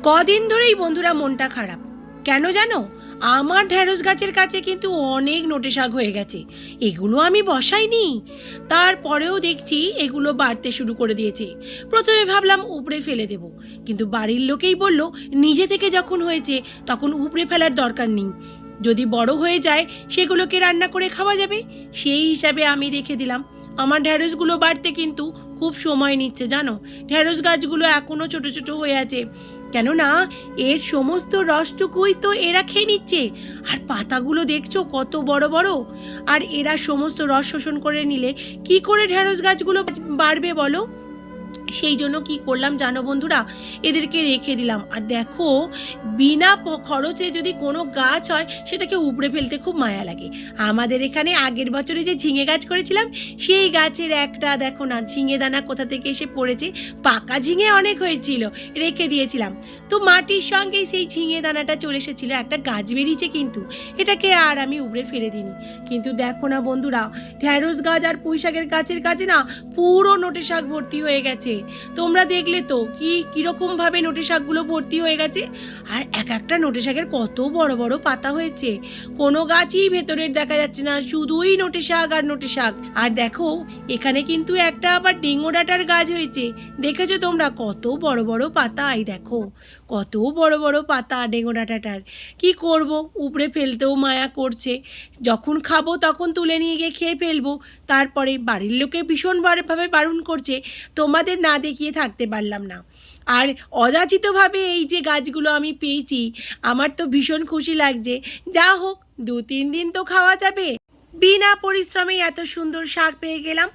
কদিন ধরেই বন্ধুরা মনটা খারাপ। কেন জানো? আমার ঢ্যাঁড়স গাছের কাছে কিন্তু অনেক নোটে শাক হয়ে গেছে। এগুলো আমি বসাইনি, তারপরেও দেখছি এগুলো বাড়তে শুরু করে দিয়েছে। প্রথমে ভাবলাম উপড়ে ফেলে দেব, কিন্তু বাড়ির লোকেই বলল নিজে থেকে যখন হয়েছে তখন উপড়ে ফেলার দরকার নেই, যদি বড় হয়ে যায় সেগুলোকে রান্না করে খাওয়া যাবে। সেই হিসাবে আমি রেখে দিলাম। আমার ঢ্যাঁড়সগুলো বাড়তে কিন্তু খুব সময় নিচ্ছে জানো। ঢ্যাঁড়স গাছগুলো এখনও ছোট ছোট হয়ে আছে, কেননা এর সমস্ত রসটুকুই তো এরা খেয়ে নিচ্ছে। আর পাতাগুলো দেখছো কত বড় বড়। আর এরা সমস্ত রস শোষণ করে নিলে কি করে ঢ্যাঁড়স গাছগুলো বাড়বে বলো? সেই জন্য কি করলাম জানো বন্ধুরা, এদেরকে রেখে দিলাম। আর দেখো, বিনা খরচে যদি কোনো গাছ হয় সেটাকে উপড়ে ফেলতে খুব মায়া লাগে। আমাদের এখানে আগের বছরে যে ঝিঙে গাছ করেছিলাম, সেই গাছের একটা দেখো না ঝিঙে দানা কোথা থেকে এসে পড়েছে। পাকা ঝিঙে অনেক হয়েছিল, রেখে দিয়েছিলাম, তো মাটির সঙ্গে সেই ঝিঙে দানাটা চলে এসেছিল, একটা গাছ বেরিয়েছে, কিন্তু এটাকে আর আমি উপড়ে ফেলে দিইনি। কিন্তু দেখো না বন্ধুরা, ঢ্যাঁড়স গাছ আর পুঁই শাকের গাছের কাছে না পুরো নোটে শাক ভর্তি হয়ে গেছে। তোমরা দেখলে তো কিরকম ভাবে নোটে শাকগুলো ভর্তি হয়ে গেছে। আর এক একটা নোটে শাকের কত বড় বড় পাতা হয়েছে, কোনো গাছই ভেতরের দেখা যাচ্ছে না, শুধুই নোটে শাক আর নোটে শাক। আর দেখো, এখানে কিন্তু একটা আবার ডেঙ্গো ডাঁটার গাছ হয়েছে, দেখেছো তোমরা কত বড় বড় পাতা? এই দেখো কত বড় বড় পাতা ডেঙ্গো ডাঁটাটার। কি করব, উপড়ে ফেলতেও মায়া করছে। যখন খাবো তখন তুলে নিয়ে গিয়ে খেয়ে ফেলবো। তারপরে বাড়ির লোকে ভীষণভাবে বারণ করছে, তোমাদের না দেখিয়ে থাকতে পারলাম না। আর অযাচিতভাবে এই যে গাছগুলো আমি পেয়েছি, আমার তো ভীষণ খুশি লাগছে। যা হোক, 2-3 দিন তো খাওয়া যাবে। বিনা পরিশ্রমে এত সুন্দর শাক পেয়ে গেলাম।